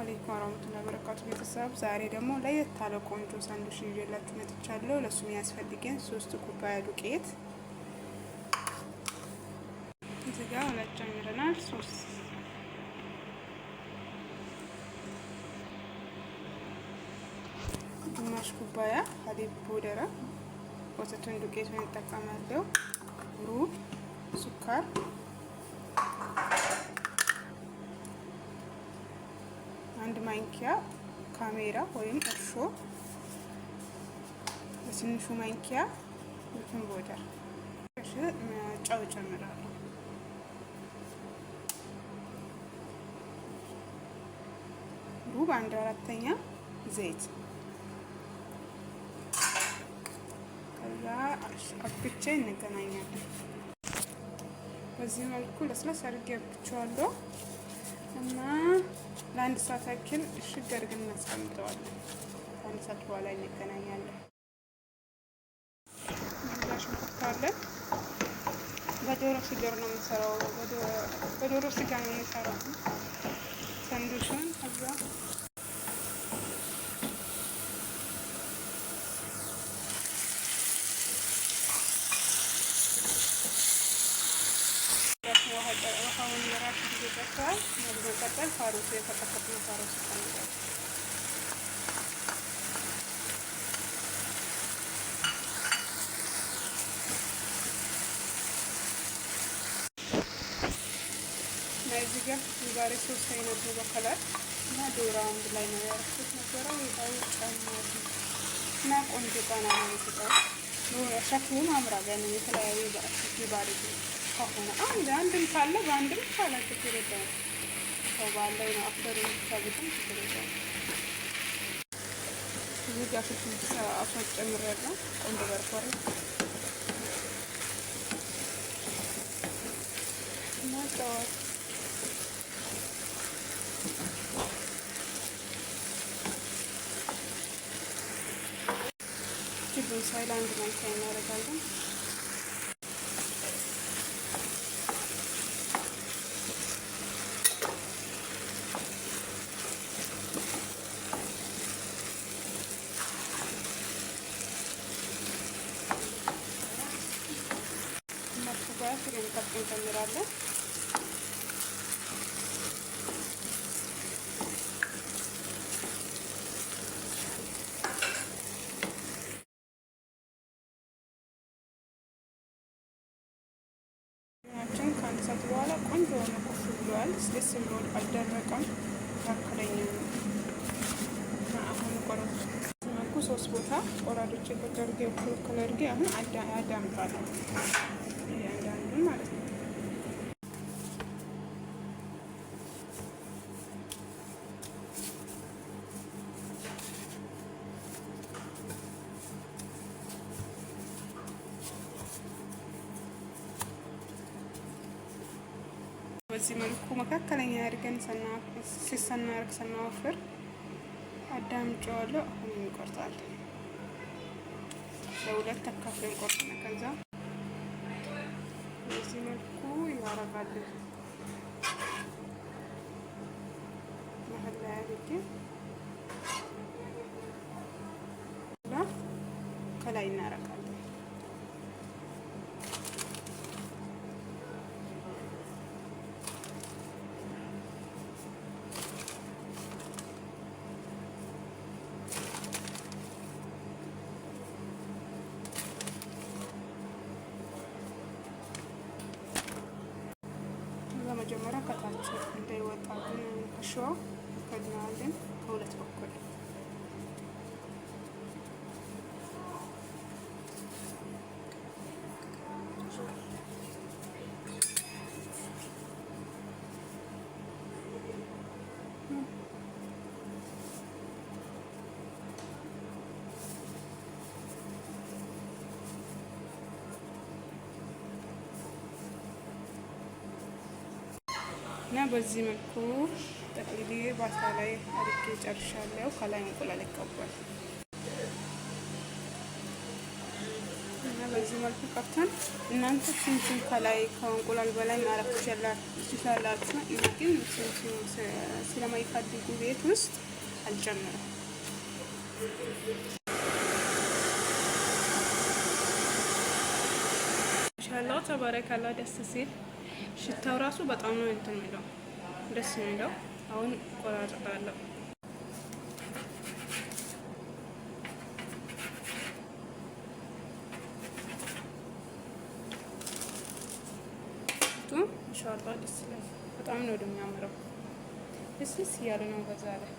አለይኩም ወራህመቱላሂ ወበረካቱ። ቤተሰብ ዛሬ ደግሞ ለየት ያለ ቆንጆ ሳንዱች ይዤላችሁ መጥቻለሁ። ለሱ የሚያስፈልገን 3 ኩባያ ዱቄት እዚህ ጋር ሁለት ጨምረናል። 3 ግማሽ ኩባያ ሀሊብ ፖደራ ወተቱን ዱቄቱን እንጠቀማለሁ። ሩብ ሱካር፣ አንድ ማንኪያ ካሜራ ወይም እርሾ፣ በትንሹ ማንኪያ ቤኪንግ ፓውደር፣ ጨው ጨምራለሁ። ሩብ 1/4 ዘይት። ከዛ አብቼ እንገናኛለን። በዚህ መልኩ ለስላሳ አድርጌ አብቼዋለሁ እና ለአንድ ሰዓት ያክል እሽግ አድርገን እናስቀምጠዋለን። ከአንድ ሰዓት በኋላ እንገናኛለን። ሽንኩርታለን በዶሮ ስጋ ነው የምንሰራው። በዶሮ ስጋ ነው የምንሰራው ሳንዱቹን። ከዛ ውሃውን የራሱ ጊዜ ጠጥተዋል። በመቀጠል ካሮቱ የተቀጠፈው ካሮት ይጨምራል። እና እዚህ ጋር ዛሬ 3 አይነት ነው በከለር እና ዶሮ አንድ ላይ ነው ያደረኩት ነበረው። የታዩ ጨምራለሁ እና ቆንጆ ቃና ነው የሚሰጠው። ሸክሙም አምራል። ያንን የተለያዩ በአሽቲ ባሪክ ከሆነ አንድም ካለ በአንድም ካለ ችግር የለውም። ሰው ባለው ነው አፍደር የሚታገኝ ችግር የለውም። እዚህ ጋር ሽንኩርት አፍሮት ጨምሬያለሁ። ቆንጆ በርበሬ እና ጨው ችግር ሳይላንድ ማንኪያ እናደርጋለን። እንጨምራለን። ከአንድ ሰዓት በኋላ ቆንጆ ሆኖ ኩፍ ብሏል። ደስ ብሎ አልደረቀም፣ መካከለኛ ነው። አሁን መልኩ 3 ቦታ ቆራዶች የቆጠርጌ እኩል አድርጌ አሁን አዳምጣለሁ እያንዳንዱን ማለት ነው። በዚህ መልኩ መካከለኛ አድርገን ስናወፍር አዳምጨዋለሁ። አሁን እንቆርጣለን። ለሁለት ተካፍለን ቆርጠን ከዛ በዚህ መልኩ እናረጋለን። መሀል ላይ አድርጌ ከላይ እናረጋለን። መጀመሪያ ከታች እንዳይወጣብን ከሽዋው ከድናለን ከሁለት በኩል እና በዚህ መልኩ ጠቅልዬ ባሳ ላይ አድርጌ ጨርሻለሁ። ከላይ እንቁላል ይቀባል እና በዚህ መልኩ ከፍተን እናንተ ሲምሲም ከላይ ከእንቁላል በላይ ማረግ ትችላላችሁ። ይሄ ግን ሲምሲም ስለማይፈልጉ ቤት ውስጥ አልጨምርም። ማሻአላህ ተባረካላ። ደስ ሲል ሽታው ራሱ በጣም ነው እንትን የሚለው ደስ የሚለው። አሁን ቆራርጣለሁ። ማሻአላህ ደስ ይላል። በጣም ነው የሚያምረው። ደስ እያለ ነው በዛ ላይ